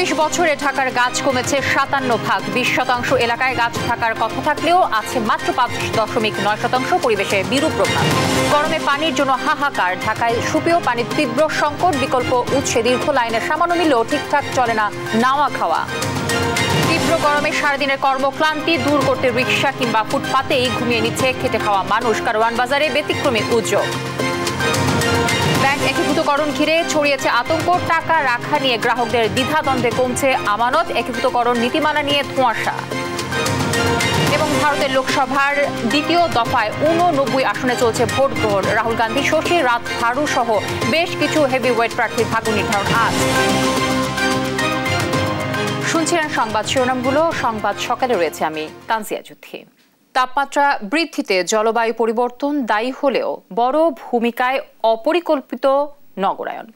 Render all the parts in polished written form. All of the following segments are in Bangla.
২৪ বছরে ঢাকার গাছ কমেছে ৫৭%। ২০% এলাকায় গাছ থাকার কথা থাকলেও আছে মাত্র ৫.৯%। পরিবেশে বিরূপ প্রভাব। গরমে পানির জন্য হাহাকার। ঢাকায় সুপেয় পানির তীব্র সংকট। বিকল্প উৎসে দীর্ঘ লাইনে সামান্য মিললেও ঠিকঠাক চলে না নাওয়া খাওয়া। তীব্র গরমে সারাদিনের কর্মক্লান্তি দূর করতে রিকশা কিংবা ফুটপাতেই ঘুমিয়ে নিচ্ছে খেটে খাওয়া মানুষ। কারওয়ান বাজারে ব্যতিক্রমী উদ্যোগ। ব্যাংক একীভূতকরণ ঘিরে ছড়িয়েছে আতঙ্ক। টাকা রাখা নিয়ে গ্রাহকদের দ্বিধাদ্বন্দ্বে কমছে আমানত। একীভূতকরণ নীতিমালা নিয়ে ধোঁয়াশা। এবং ভারতের লোকসভার দ্বিতীয় দফায় ৮৯ আসনে চলছে ভোট গ্রহণ। রাহুল গান্ধী, শশী থারুর সহ বেশ কিছু হেভিওয়েট প্রার্থীর ভাগ্য নির্ধারণ আজ। শুনছিলেন সংবাদ শিরোনামগুলো। সংবাদ সকালে রয়েছে আমি তানজিয়া যুদ্ধি। তাপমাত্রা বৃদ্ধিতে জলবায়ু পরিবর্তন দায়ী হলেও বড় ভূমিকায় অপরিকল্পিত নগরায়ন।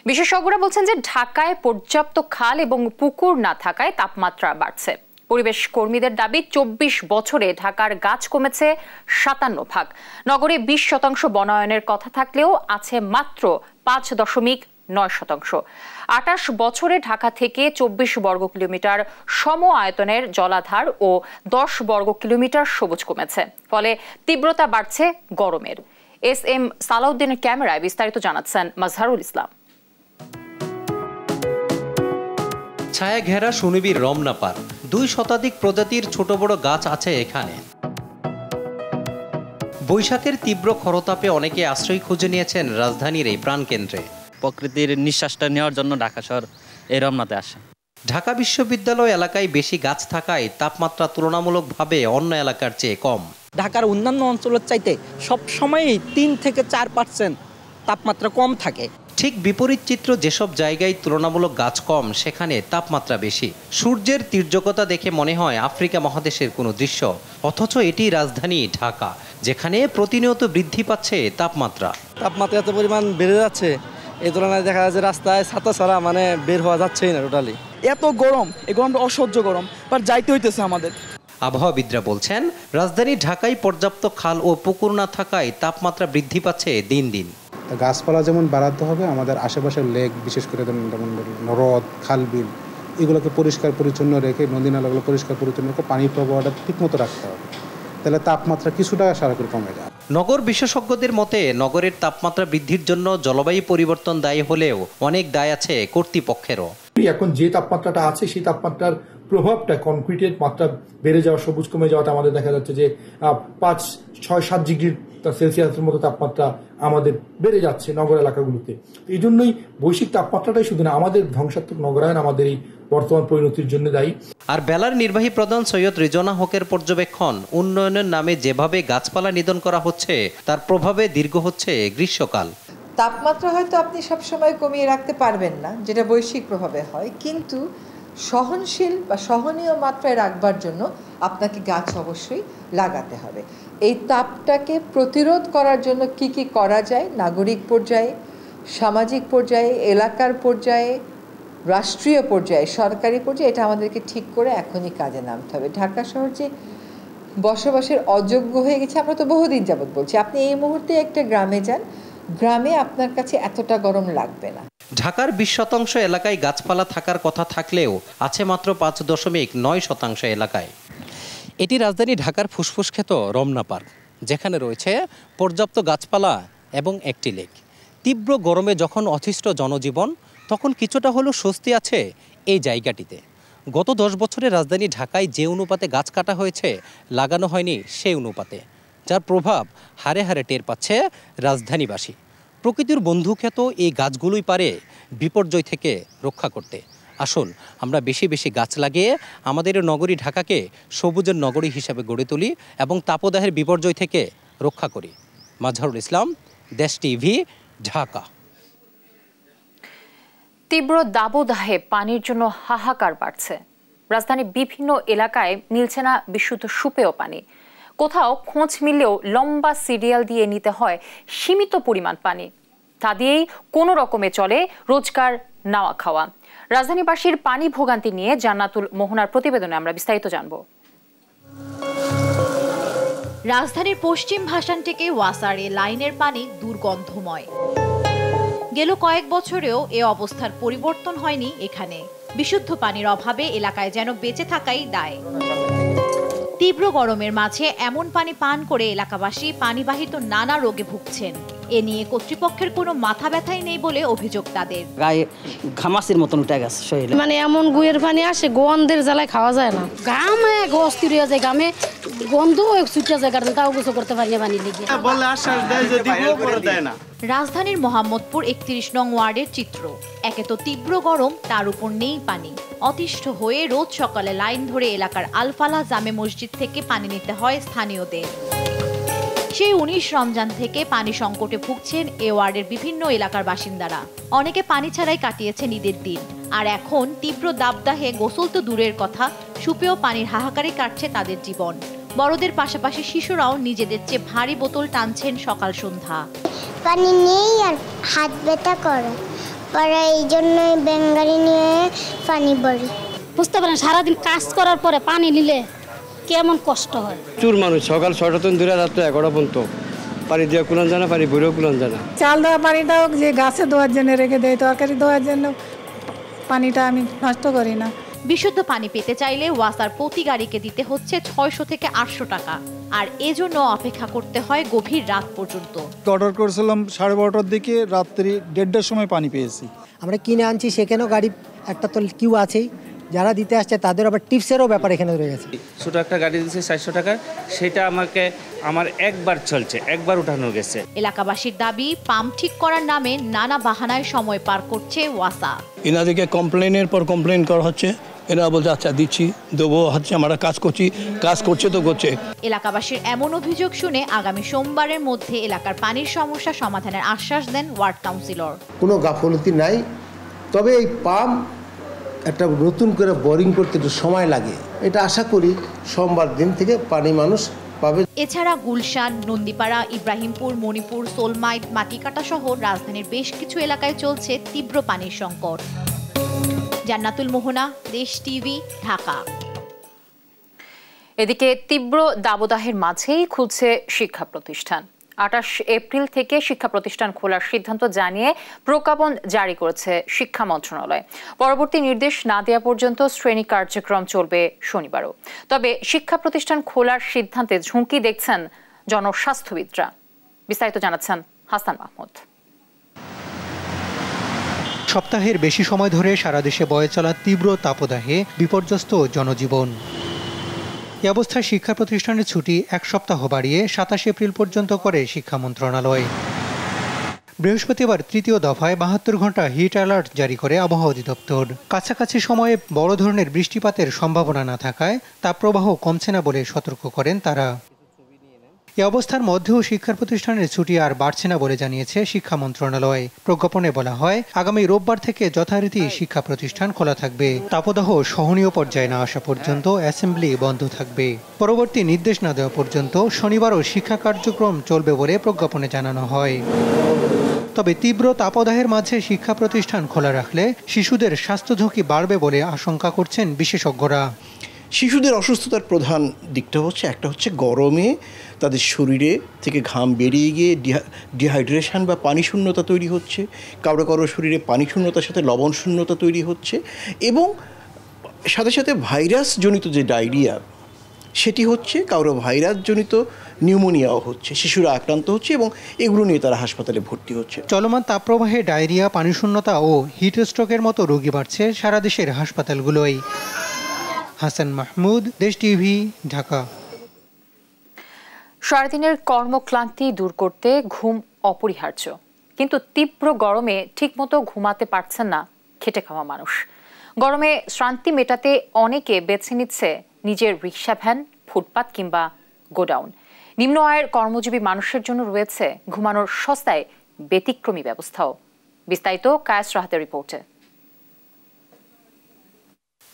বিশেষজ্ঞরা বলছেন যে ঢাকায় পর্যাপ্ত খাল এবং পুকুর না থাকায় তাপমাত্রা বাড়ছে। পরিবেশ কর্মীদের দাবি ২৪ বছরে ঢাকার গাছ কমেছে ৫৭%। নগরে ২০% বনায়নের কথা থাকলেও আছে মাত্র ৫.৯%। ২৮ বছরে ঢাকা থেকে ২৪ বর্গ কিলোমিটার সম আয়তনের জলাধার ও ১০ বর্গ কিলোমিটার সবুজ কমেছে। ফলে তীব্রতা বাড়ছে গরমের। এস.এম. সালাউদ্দিনের ক্যামেরায় বিস্তারিত জানাচ্ছেন মাজহারুল ইসলাম। ছায়া ঘেরা সুনিবিড় রমনা পার্ক। ২ শতাধিক প্রজাতির ছোট বড় গাছ আছে এখানে। বৈশাখের তীব্র খরতাপে অনেকে আশ্রয় খুঁজে নিয়েছেন রাজধানীর এই প্রাণকেন্দ্রে। প্রকৃতির নিঃশ্বাসটা নেওয়ার জন্য ঢাকা শহর এই রমনাতে আসে। ঢাকা বিশ্ববিদ্যালয় এলাকায় বেশি গাছ থাকায় তাপমাত্রা তুলনামূলকভাবে অন্য এলাকার চেয়ে কম। ঢাকার অন্যান্য অঞ্চলের চাইতে সবসময়ই ৩ থেকে ৪% তাপমাত্রা কম থাকে। ঠিক বিপরীত চিত্র। যেসব জায়গায় তুলনামূলক গাছ কম সেখানে তাপমাত্রা বেশি। সূর্যের তীর্যকতা দেখে মনে হয় আফ্রিকা মহাদেশের কোনো দৃশ্য, অথচ এটি রাজধানী ঢাকা, যেখানে প্রতিনিয়ত বৃদ্ধি পাচ্ছে তাপমাত্রা। তাপমাত্রা এত পরিমাণ বেড়ে যাচ্ছে, এই তুলনায় দেখা যাচ্ছে রাস্তায় ছাতা ছাড়া বের হওয়া যাচ্ছেই না টোটালি। এত গরম, এই গরমটা অসহ্য গরম, বাট যাইতে হইতেছে আমাদের। আবহাওয়াবিদরা বলছেন রাজধানী ঢাকায় পর্যাপ্ত খাল ও পুকুর না থাকায় তাপমাত্রা বৃদ্ধি পাচ্ছে দিন দিন। গাছপালা যেমন বাড়াতে হবে, আমাদের আশেপাশের লেক, বিশেষ করে যেমন হ্রদ, খাল, বিল, এগুলোকে পরিষ্কার পরিচ্ছন্ন রেখে, নদী নালাগুলো পরিষ্কার পরিচ্ছন্ন রেখে পানির প্রবাহটা ঠিকমতো রাখতে হবে, তাহলে তাপমাত্রা কিছুটা স্বাভাবিক কমে যায়। নগর বিশেষজ্ঞদের মতে নগরের তাপমাত্রা বৃদ্ধির জন্য জলবায়ু পরিবর্তন দায়ী হলেও অনেক দায় আছে কর্তৃপক্ষেরও। এখন যে তাপমাত্রাটা আছে সেই তাপমাত্রার প্রভাবটা, কনক্রিটের মাত্রা বেড়ে যাওয়া, সবুজ কমে যাওয়াটা আমাদের দেখা যাচ্ছে যে ৫, ৬, ৭ ডিগ্রি সেলসিয়াসের মতো তাপমাত্রা আমাদের বেড়ে যাচ্ছে নগর এলাকাগুলোতে। এই জন্যই বৈশ্বিক তাপমাত্রাটাই শুধু না, আমাদের ধ্বংসাত্মক নগরায়ন আমাদের এই বর্তমান পরিণতির জন্য দায়ী। আর বেলার নির্বাহী প্রধান সৈয়দ রিজওয়ানা হকের পর্যবেক্ষণ, উন্নয়নের নামে যেভাবে গাছপালা নিধন করা হচ্ছে তার প্রভাবে দীর্ঘ হচ্ছে গ্রীষ্মকাল। তাপমাত্রা হয়তো আপনি সবসময় কমিয়ে রাখতে পারবেন না, যেটা বৈশ্বিক প্রভাবে হয়, কিন্তু সহনশীল বা সহনীয় মাত্রায় রাখবার জন্য আপনাকে গাছ অবশ্যই লাগাতে হবে। এই তাপটাকে প্রতিরোধ করার জন্য কি কি করা যায়, নাগরিক পর্যায়ে, সামাজিক পর্যায়ে, এলাকার পর্যায়ে, রাষ্ট্রীয় পর্যায়ে, সরকারি পর্যায়ে, এটা আমাদেরকে ঠিক করে এখনই কাজে নামতে হবে। ঢাকা শহর যে বসবাসের অযোগ্য হয়ে গেছে আমরা তো বহুদিন যাবৎ বলছি। আপনি এই মুহূর্তে একটা গ্রামে যান, গ্রামে আপনার কাছে এতটা গরম লাগবে না। ঢাকার ২০% এলাকায় গাছপালা থাকার কথা থাকলেও আছে মাত্র ৫.৯% এলাকায়। এটি রাজধানী ঢাকার ফুসফুস খ্যাত রমনা পার্ক, যেখানে রয়েছে পর্যাপ্ত গাছপালা এবং একটি লেক। তীব্র গরমে যখন অতিষ্ঠ জনজীবন, তখন কিছুটা হলেও স্বস্তি আছে এই জায়গাটিতে। গত ১০ বছরে রাজধানী ঢাকায় যে অনুপাতে গাছ কাটা হয়েছে, লাগানো হয়নি সেই অনুপাতে, যার প্রভাব হারে হারে টের পাচ্ছে রাজধানীবাসী। প্রকৃতির বন্ধুখ্যাত এই গাছগুলোই পারে বিপর্যয় থেকে রক্ষা করতে। আসুন আমরা বেশি বেশি গাছ লাগিয়ে আমাদের নগরী ঢাকাকে সবুজের নগরী হিসাবে গড়ে তুলি এবং তাপদাহের বিপর্যয় থেকে রক্ষা করি। মাজহারুল ইসলাম, দেশ টিভি, ঢাকা। তীব্র দাবদাহে পানির জন্য হাহাকার বাড়ছে। রাজধানীর বিভিন্ন এলাকায় মিলছে না বিশুদ্ধ সুপেয় পানি। কোথাও খোঁজ মিললেও লম্বা সিরিয়াল দিয়ে নিতে হয় সীমিত পরিমাণ পানি। তা দিয়েই কোনো রকমে চলে রোজকার নাওয়া খাওয়া। রাজধানীবাসীর পানি ভোগান্তি নিয়ে জান্নাতুল মোহনার প্রতিবেদনে আমরা বিস্তারিত জানব। রাজধানীর পশ্চিম ভাসান থেকে ওয়াসারে লাইনের পানি দুর্গন্ধময়। গেল কয়েক বছরেও এ অবস্থার পরিবর্তন হয়নি এখানে। বিশুদ্ধ পানির অভাবে এলাকায় যেন বেঁচে থাকাই দায়। তীব্র গরমের মাঝে এমন পানি পান করে এলাকাবাসী পানিবাহিত নানা রোগে ভুগছেন। এ নিয়ে কর্তৃপক্ষের কোনো মাথা ব্যথাই নেই বলে অভিযোগ তাদের। গায়ে ঘামাসির মতন উঠে গেছে শরীরে। মানে এমন গুয়ের পানি আসে, গন্ধের জ্বালায় খাওয়া যায় না। ঘামে অস্থির হয়ে যায়, ঘামে গন্ধ ছুটে যায়, কারণ তাও গোসল করতে পারি না পানি লেগে। রাজধানীর মোহাম্মদপুর ৩১ নং ওয়ার্ডের চিত্র। একে তো তীব্র গরম, তার উপর নেই পানি। অতিষ্ঠ হয়ে রোজ সকালে লাইন ধরে এলাকার আলফালা জামে মসজিদ থেকে পানি নিতে হয় স্থানীয়দের। সেই ১৯ রমজান থেকে পানি সংকটে ভুগছেন এ ওয়ার্ডের বিভিন্ন এলাকার বাসিন্দারা। অনেকে পানি ছাড়াই কাটিয়েছেন ঈদের দিন। আর এখন তীব্র দাবদাহে গোসল তো দূরের কথা, সুপেয় পানির হাহাকারে কাটছে তাদের জীবন। বড়দের পাশাপাশি শিশুরাও নিজেদের চেয়ে ভারী বোতল টানছেন সকাল সন্ধ্যা। পানি নেই আর হাত ব্যথা করে, পরে এই জন্যই বেঙ্গালি নিয়ে পানি ভরি। বুঝতে পারেন, সারাদিন কাজ করার পরে পানি নিলে কেমন কষ্ট হয়। প্রচুর মানুষ সকাল ৬টা থেকে দূরে রাত্রে ১১টা পর্যন্ত পানি দিয়ে কুলান জানা, পানি ভরেও কুলান জানা। চাল দেওয়া পানিটাও যে গাছে দেওয়ার জন্য রেখে দেয়, তরকারি দেওয়ার জন্য পানিটা আমি নষ্ট করি না। বিশুদ্ধ পানি পেতে চাইলে ওয়াসার প্রতি গাড়িকে দিতে হচ্ছে ৬০০ থেকে ৮০০ টাকা। আর এজন্য অপেক্ষা করতে হয় গভীর রাত পর্যন্ত। অর্ডার করেছিলাম 12:30টার দিকে, রাত্রি 1:30টার সময় পানি পেয়েছি। আমরা কিনে আনছি, সেখানেও গাড়ি একটা তো কিউ আছেই, যারা দিতে আসছে তাদের আবার টিপসেরও ব্যাপার এখানে রয়ে গেছে। ছোট একটা গাড়ি দিচ্ছে 400 টাকা, সেটা আমার একবার চলছে, একবার উঠানো গেছে। এলাকাবাসীর দাবি, পাম্প ঠিক করার নামে নানা বাহানায় সময় পার করছে ওয়াসা। এনাদেরকে কমপ্লেনের পর কমপ্লেন করা হচ্ছে, এরা বলছে আচ্ছা দিচ্ছি, দেবো, হচ্ছে আমরা কাজ করছি, কাজ করছে তো করছে। এলাকাবাসীর এমন অভিযোগ শুনে আগামী সোমবারের মধ্যে এলাকার পানির সমস্যা সমাধানের আশ্বাস দেন ওয়ার্ড কাউন্সিলর। কোনো গাফলতি নাই, তবে এই পাম্প একটা নতুন করে বোরিং করতে একটু সময় লাগে। এটা আশা করি সোমবার দিন থেকে পানি মানুষ পাবে। এছাড়া গুলশান, নন্দীপাড়া, ইব্রাহিমপুর, মণিপুর, সোলমাইট, মাটিকাটা সহ রাজধানীর বেশ কিছু এলাকায় চলছে তীব্র পানির সংকট। জান্নাতুল মোহনা, দেশ টিভি, ঢাকা। এদিকে তীব্র দাবদাহের মাঝেই খুলছে শিক্ষা প্রতিষ্ঠান। ২৮ এপ্রিল থেকে শিক্ষা প্রতিষ্ঠান খোলার সিদ্ধান্ত জানিয়ে প্রজ্ঞাপন জারি করেছে শিক্ষা মন্ত্রণালয়। পরবর্তী নির্দেশ না দেওয়া পর্যন্ত শ্রেণী কার্যক্রম চলবে শনিবারও। তবে শিক্ষা প্রতিষ্ঠান খোলার সিদ্ধান্তে ঝুঁকি দেখছেন জনস্বাস্থ্যবিদরা। বিস্তারিত জানাচ্ছেন হাসান মাহমুদ। সপ্তাহের বেশি সময় ধরে সারা দেশে বয়ে চলা তীব্র তাপদাহে বিপর্যস্ত জনজীবন। এ অবস্থায় শিক্ষা প্রতিষ্ঠানের ছুটি এক সপ্তাহ বাড়িয়ে ২৭ এপ্রিল পর্যন্ত করে শিক্ষা মন্ত্রণালয়। বৃহস্পতিবার তৃতীয় দফায় ৭২ ঘন্টা হিট অ্যালার্ট জারি করে আবহাওয়া অধিদপ্তর। কাছাকাছি সময়ে বড় ধরনের বৃষ্টিপাতের সম্ভাবনা না থাকায় তাপপ্রবাহ কমছে না বলে সতর্ক করেন তারা। এ অবস্থার মধ্যেও শিক্ষা প্রতিষ্ঠানের ছুটি আর বাড়ছে না বলে জানিয়েছে শিক্ষা মন্ত্রণালয়। প্রজ্ঞাপনে বলা হয়, আগামী রোববার থেকে যথারীতি শিক্ষা প্রতিষ্ঠান খোলা থাকবে। তাপদাহ সহনীয় পর্যায়ে না আসা পর্যন্ত অ্যাসেম্বলি বন্ধ থাকবে। পরবর্তী নির্দেশ না দেওয়া পর্যন্ত শনিবারও শিক্ষা কার্যক্রম চলবে বলে প্রজ্ঞাপনে জানানো হয়। তবে তীব্র তাপদাহের মাঝে শিক্ষা প্রতিষ্ঠান খোলা রাখলে শিশুদের স্বাস্থ্য ঝুঁকি বাড়বে বলে আশঙ্কা করছেন বিশেষজ্ঞরা। শিশুদের অসুস্থতার প্রধান দিকটা হচ্ছে, একটা হচ্ছে গরমে তাদের শরীরে থেকে ঘাম বেরিয়ে গিয়ে ডিহাইড্রেশন বা পানি শূন্যতা তৈরি হচ্ছে, কারো কারো শরীরে পানি শূন্যতার সাথে লবণ শূন্যতা তৈরি হচ্ছে, এবং সাথে সাথে ভাইরাসজনিত যে ডায়রিয়া সেটি হচ্ছে, কারো ভাইরাসজনিত নিউমোনিয়াও হচ্ছে, শিশুরা আক্রান্ত হচ্ছে এবং এগুলো নিয়ে তারা হাসপাতালে ভর্তি হচ্ছে। চলমান তাপপ্রবাহে ডায়রিয়া, পানিশূন্যতা ও হিট স্ট্রোকের মতো রোগী বাড়ছে সারা দেশের হাসপাতালগুলোয়। হাসান মাহমুদ, দেশ টিভি, ঢাকা। সারাদিনের কর্মক্লান্তি দূর করতে ঘুম অপরিহার্য, কিন্তু তীব্র গরমে ঠিকমতো ঘুমাতে পারছেন না খেটে খাওয়া মানুষ। গরমে শ্রান্তি মেটাতে অনেকে বেছে নিচ্ছে নিজের রিক্সা ভ্যান, ফুটপাত কিংবা গোডাউন। নিম্ন আয়ের কর্মজীবী মানুষের জন্য রয়েছে ঘুমানোর সস্তায় ব্যতিক্রমী ব্যবস্থাও। বিস্তারিত কায়েস রাহাতের রিপোর্টে।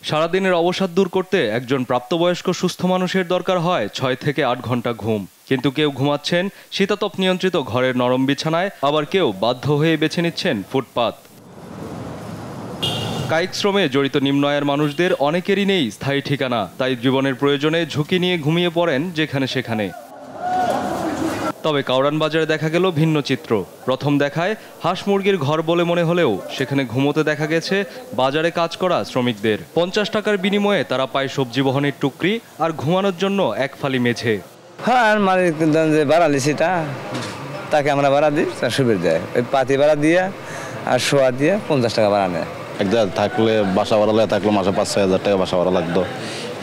সারাদিনের অবসাদ দূর করতে একজন প্রাপ্তবয়স্ক সুস্থ মানুষের দরকার হয় ৬ থেকে ৮ ঘন্টা ঘুম। কিন্তু কেউ ঘুমাচ্ছেন শীতাতপ নিয়ন্ত্রিত ঘরের নরম বিছানায়, আবার কেউ বাধ্য হয়ে বেছে নিচ্ছেন ফুটপাত। কায়িক শ্রমে জড়িত নিম্ন আয়ের মানুষদের অনেকেরই নেই স্থায়ী ঠিকানা, তাই জীবনের প্রয়োজনে ঝুঁকি নিয়ে ঘুমিয়ে পড়েন যেখানে সেখানে। তবে কাউরান বাজারে দেখা গেল ভিন্ন চিত্র। প্রথম দেখায় হাঁস মুরগির ঘর বলে মনে হলেও সেখানে ঘুমোতে দেখা গেছে বাজারে কাজ করা শ্রমিকদের। 50 টাকার বিনিময়ে তারা পায় সবজি বহনের টুকরি আর ঘুমানোর জন্য এক ফালি মেঝে। হ্যাঁ, মালিক যে ভাড়া লিছিটা তাকে আমরা ভাড়া দিই, তার সুবিধা দেয়। ওই পাতি ভাড়া দিয়ে আর শোয়া দিয়ে 50 টাকা ভাড়া নেয়। একদম থাকলে বাসা ভাড়া থাকলে মাসে 5-6 হাজার টাকা বাসা ভাড়া লাগতো,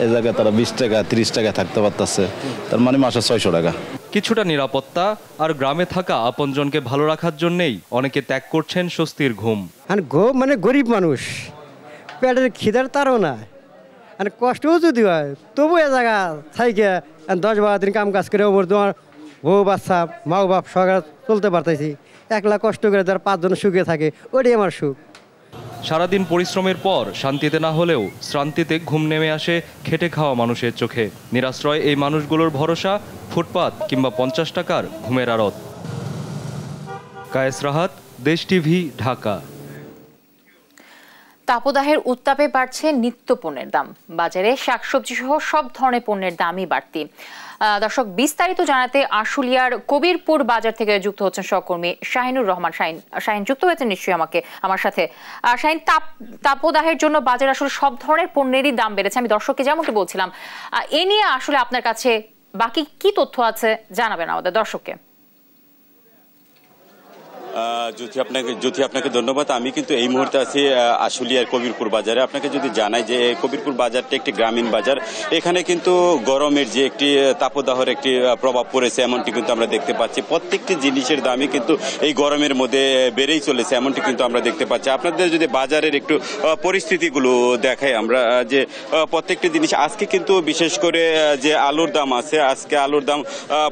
এই জায়গায় তারা 20 টাকা 30 টাকা থাকতে পারতেছে, তার মানে মাসে 600 টাকা। কিছুটা নিরাপত্তা আর গ্রামে থাকা আপনজনকে ভালো রাখার জন্যই অনেকে ত্যাগ করছেন স্বস্তির ঘুম। মানে গরিব মানুষ, পেটের খিদার তারও না, আর কষ্টও যদি হয় তবু এ জায়গা থাইকে 10-12 দিন কাম কাজ করে ওপর তোমার বউ বাচ্চা মাও বাপ সকাল চলতে পারতেছি। একলা কষ্ট করে যারা 5 জন সুখে থাকে, ওটাই আমার সুখ। সারাদিন পরিশ্রমের পর শান্তিতে না হলেও শ্রান্তিতে ঘুম নেমে আসে খেটে খাওয়া মানুষের চোখে। নিরাশ্রয় এই মানুষগুলোর ভরসা ফুটপাত কিংবা 50 টাকার ঘুমের আড়ত। কায়েস রাহাত, দেশ টিভি, ঢাকা। তাপদাহের উত্তাপে বাড়ছে নিত্য পণ্যের দাম। বাজারে শাকসবজি সহ সব ধরনের পণ্যের দামই বাড়তি। দর্শক, বিস্তারিত জানাতে আশুলিয়ার কবিরপুর বাজার থেকে যুক্ত হচ্ছেন সহকর্মী শাহিনুর রহমান। শাহিন যুক্ত হয়েছেন নিশ্চয়ই আমার সাথে। শাহিন, তাপদাহের জন্য বাজারে আসলে সব ধরনের পণ্যেরই দাম বেড়েছে। আমি দর্শককে যেমনটি বলছিলাম, এ নিয়ে আসলে আপনার কাছে বাকি কি তথ্য আছে জানাবেন আমাদের দর্শককে। জ্যোতি, আপনাকে ধন্যবাদ। আমি কিন্তু এই মুহূর্তে আছি আশুলিয়ার কবিরপুর বাজারে। আপনাকে যদি জানাই যে কবিরপুর বাজারটা একটি গ্রামীণ বাজার, এখানে কিন্তু গরমের যে একটি তাপদাহের একটি প্রভাব পড়েছে এমনটি কিন্তু আমরা দেখতে পাচ্ছি। প্রত্যেকটি জিনিসের দামই কিন্তু এই গরমের মধ্যে বেড়েই চলেছে এমনটি কিন্তু আমরা দেখতে পাচ্ছি। আপনাদের যদি বাজারের একটু পরিস্থিতিগুলো দেখাই আমরা, যে প্রত্যেকটি জিনিস আজকে কিন্তু বিশেষ করে যে আলুর দাম আছে, আজকে আলুর দাম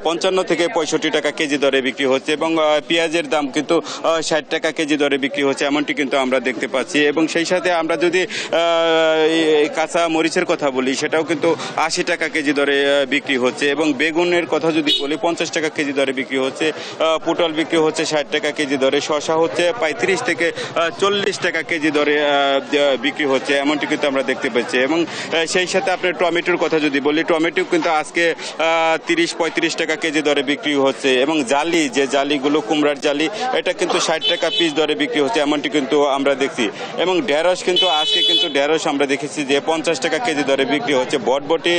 55 থেকে 65 টাকা কেজি দরে বিক্রি হচ্ছে এবং পেঁয়াজের দাম কিন্তু 60 টাকা কেজি দরে বিক্রি হচ্ছে এমনটি কিন্তু আমরা দেখতে পাচ্ছি। এবং সেই সাথে আমরা যদি কাঁচা মরিচের কথা বলি, সেটাও কিন্তু 80 টাকা কেজি দরে বিক্রি হচ্ছে এবং বেগুনের কথা যদি বলি 50 টাকা কেজি দরে বিক্রি হচ্ছে, পটল বিক্রি হচ্ছে 60 টাকা কেজি দরে, শসা হচ্ছে 35 থেকে 40 টাকা কেজি দরে বিক্রি হচ্ছে এমনটি কিন্তু আমরা দেখতে পাচ্ছি। এবং সেই সাথে আপনার টমেটোর কথা যদি বলি, টমেটো কিন্তু আজকে 30-35 টাকা কেজি দরে বিক্রি হচ্ছে এবং জালি, যে জালিগুলো কুমড়ার জালি, এটা কিন্তু 60 টাকা পিস দরে বিক্রি হচ্ছে এমনটি কিন্তু আমরা দেখছি। এবং ঢেঁড়স কিন্তু আজকে কিন্তু ঢেঁড়স আমরা দেখেছি যে 50 টাকা কেজি দরে বিক্রি হচ্ছে, বটবটি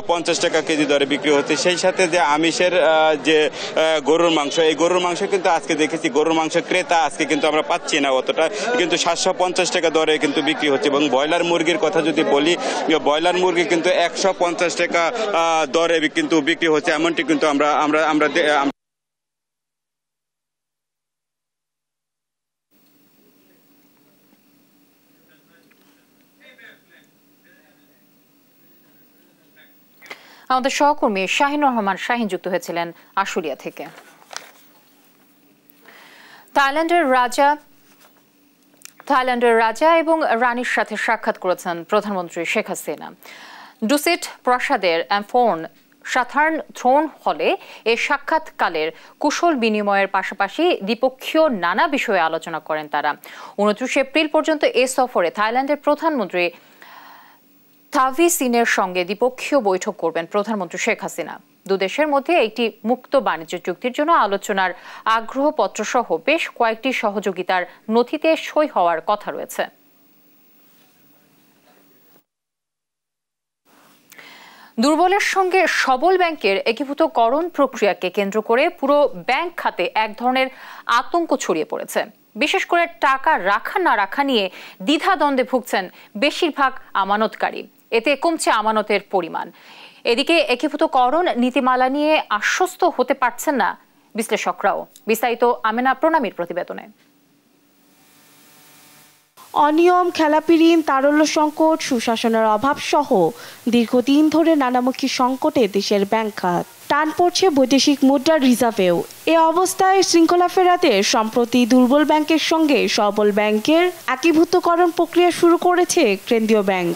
50 টাকা কেজি দরে বিক্রি হচ্ছে। সেই সাথে যে আমিষের যে গরুর মাংস, এই গরুর মাংস কিন্তু আজকে দেখেছি গরুর মাংস ক্রেতা আজকে কিন্তু আমরা পাচ্ছি না অতটা, কিন্তু 750 টাকা দরে কিন্তু বিক্রি হচ্ছে। এবং ব্রয়লার মুরগির কথা যদি বলি, ব্রয়লার মুরগি কিন্তু 150 টাকা দরে কিন্তু বিক্রি হচ্ছে এমনটি কিন্তু আমরা আমাদের সহকর্মী শাহিনুর রহমান যুক্ত হয়েছিলেন আশুলিয়া থেকে। থাইল্যান্ডের রাজা এবং রানীর সাথে সাক্ষাৎ করেছেন প্রধানমন্ত্রী শেখ হাসিনা। ডুসিট প্রাসাদের অ্যাম্ফোর্ন সাথার্ন থ্রোন হলে এই সাক্ষাৎকালের কুশল বিনিময়ের পাশাপাশি দ্বিপক্ষীয় নানা বিষয়ে আলোচনা করেন তারা। 29 এপ্রিল পর্যন্ত এ সফরে থাইল্যান্ডের প্রধানমন্ত্রী থাভিসিনের সঙ্গে দ্বিপক্ষীয় বৈঠক করবেন প্রধানমন্ত্রী শেখ হাসিনা। দুদেশের মধ্যে একটি মুক্ত বাণিজ্য চুক্তির জন্য আলোচনার আগ্রহপত্র সহ বেশ কয়েকটি সহযোগিতার নথিতে সই হওয়ার কথা রয়েছে। দুর্বলের সঙ্গে সবল ব্যাংকের একীভূতকরণ প্রক্রিয়াকে কেন্দ্র করে পুরো ব্যাংক খাতে এক ধরনের আতঙ্ক ছড়িয়ে পড়েছে। বিশেষ করে টাকা রাখা না রাখা নিয়ে দ্বিধাদ্বন্দ্বে ভুগছেন বেশিরভাগ আমানতকারী। এতে কমছে আমানতের পরিমাণ। এদিকে একীভূতকরণ নীতিমালা নিয়ে আশ্বস্ত হতে পারছেন না বিশ্লেষকরাও। বিস্তারিত আমেনা প্রণামীর প্রতিবেদনে। অনিয়ম, খেলাপি ঋণ, তারল্য সংকট, সুশাসনের অভাব সহ দীর্ঘদিন ধরে নানামুখী সংকটে দেশের ব্যাংক খাত। টান পড়ছে বৈদেশিক মুদ্রার রিজার্ভেও। এ অবস্থায় শৃঙ্খলা ফেরাতে সম্প্রতি দুর্বল ব্যাংকের সঙ্গে সবল ব্যাংকের একীভূতকরণ প্রক্রিয়া শুরু করেছে কেন্দ্রীয় ব্যাংক।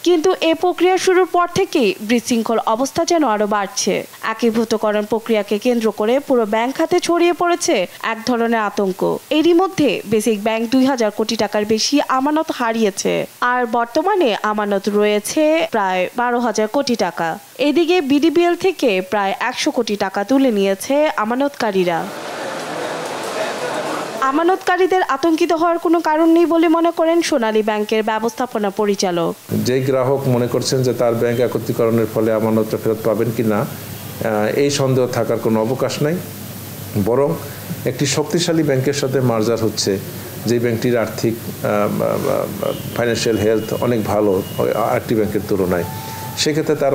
কিন্তু এ প্রক্রিয়া শুরুর পর থেকেই বিশৃঙ্খল অবস্থা যেন আরো বাড়ছে। একীভূতকরণ প্রক্রিয়াকে কেন্দ্র করে পুরো ব্যাংক খাতে ছড়িয়ে পড়েছে এক ধরনের আতঙ্ক। এরই মধ্যে বেসিক ব্যাংক 2000 কোটি টাকার বেশি আমানত হারিয়েছে, আর বর্তমানে আমানত রয়েছে প্রায় 12,000 কোটি টাকা। এদিকে বিডিবিএল থেকে প্রায় 100 কোটি টাকা তুলে নিয়েছে আমানতকারীরা। আমানতকারীদের আতঙ্কিত হওয়ার কোনো কারণ নেই বলে মনে করেন সোনালী ব্যাংকের ব্যবস্থাপনা পরিচালক। যে গ্রাহক মনে করছেন যে তার ব্যাংক একত্রীকরণের ফলে আমানতটা ফেরত পাবেন কিনা, এই সন্দেহ থাকার কোনো অবকাশ নাই। বরং একটি শক্তিশালী ব্যাংকের সাথে মার্জার হচ্ছে, যে ব্যাংকটির আর্থিক ফাইন্যান্সিয়াল হেলথ অনেক ভালো আরেকটি ব্যাংকের তুলনায়। সেক্ষেত্রে তার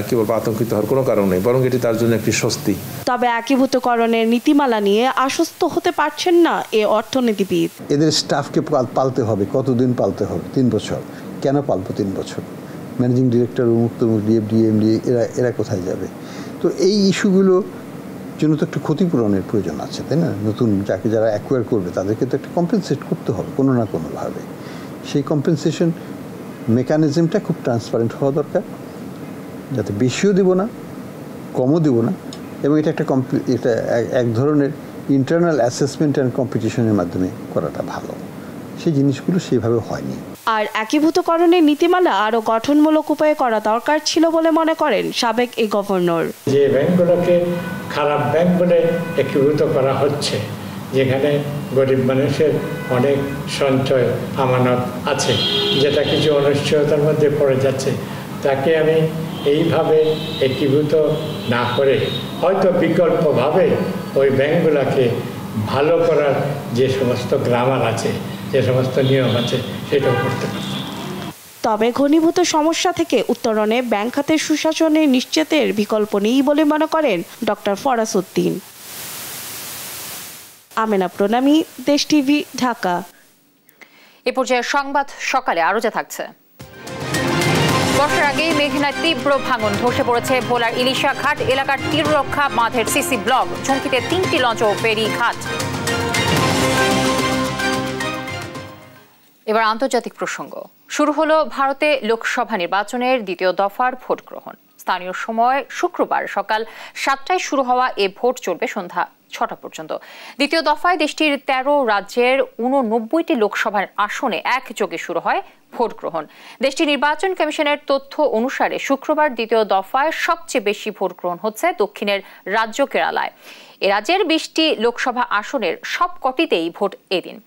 কি বলবো, আতঙ্কিত হওয়ার কোনো কারণ নেই, বরং এটি তার জন্য একটি স্বস্তি। তবে একীভূতকরণের নীতিমালা নিয়ে আশ্বস্ত হতে পারছেন না এ অর্থনীতিবিদ। এদের স্টাফকে পালতে হবে, কতদিন পালতে হবে? 3 বছর। কেন পালবো 3 বছর? ম্যানেজিং ডিরেক্টর, মুক্ত ডিএফডি, এমডি, এরা কোথায় যাবে? তো এই ইস্যুগুলো জন্য তো একটু ক্ষতিপূরণের প্রয়োজন আছে, তাই না? নতুন যারা অ্যাকোয়ার করবে তাদেরকে তো একটা কম্পেনসেট করতে হবে কোনো না কোনোভাবে। সেই কম্পেনসেশন মেকানিজমটা খুব ট্রান্সপারেন্ট হওয়া দরকার, যাতে বেশিও দেব না, কমও দেব না, এবং এটা এটা এক ধরনের ইন্টারনাল অ্যাসেসমেন্ট অ্যান্ড কম্পিটিশনের মাধ্যমে করাটা ভালো। সেই জিনিসগুলো সেইভাবে হয়নি। আর একীভূতকরণের নীতিমালা আরও গঠনমূলক উপায়ে করা দরকার ছিল বলে মনে করেন সাবেক এই গভর্নর। যে ব্যাংকগুলোকে খারাপ ব্যাংক বলে একীভূত করা হচ্ছে, যেখানে গরিব মানুষের অনেক সঞ্চয় আমানত আছে, যেটা কিছু অনিশ্চয়তার মধ্যে পড়ে যাচ্ছে, তাকে আমি এইভাবে একীভূত না করে হয়তো বিকল্পভাবে ওই ব্যাংকগুলোকে ভালো করার যে সমস্ত গ্রামার আছে, যে সমস্ত নিয়ম আছে, সেটাও করতে পারি। তবে ঘনীভূত সমস্যা থেকে উত্তরণে ব্যাংক খাতের সুশাসনের নিশ্চিতের বিকল্প নেই বলে মনে করেন ডক্টর ফরাজ উদ্দিন। আমেনা প্রণামী, দেশ টিভি, ঢাকা। এ পর্যায়ে সংবাদ সকালে আরো যা থাকছে। বর্ষার আগেই মেঘনায় তীব্র ভাঙন, ধসে পড়েছে ভোলার ইলিশা ঘাট এলাকার তীররক্ষা বাঁধের সিসি ব্লক, ঝুঁকিতে 3টি লঞ্চ ও ফেরি ঘাট। এবার আন্তর্জাতিক প্রসঙ্গ। শুরু হলো ভারতে লোকসভা নির্বাচনের দ্বিতীয় দফার ভোট গ্রহণ। স্থানীয় সময় শুক্রবার সকাল 7টায় শুরু হওয়া এ ভোট চলবে সন্ধ্যা 6টা পর্যন্ত। দ্বিতীয় দফায় দেশটির 13 রাজ্যের 89টি লোকসভার আসনে একযোগে শুরু হয় ভোট গ্রহণ। দেশটির নির্বাচন কমিশনের তথ্য অনুসারে শুক্রবার দ্বিতীয় দফায় সবচেয়ে বেশি ভোট গ্রহণ হচ্ছে দক্ষিণের রাজ্য কেরালায়। এ রাজ্যের 20টি লোকসভা আসনের সবকটিতেই ভোট এদিন।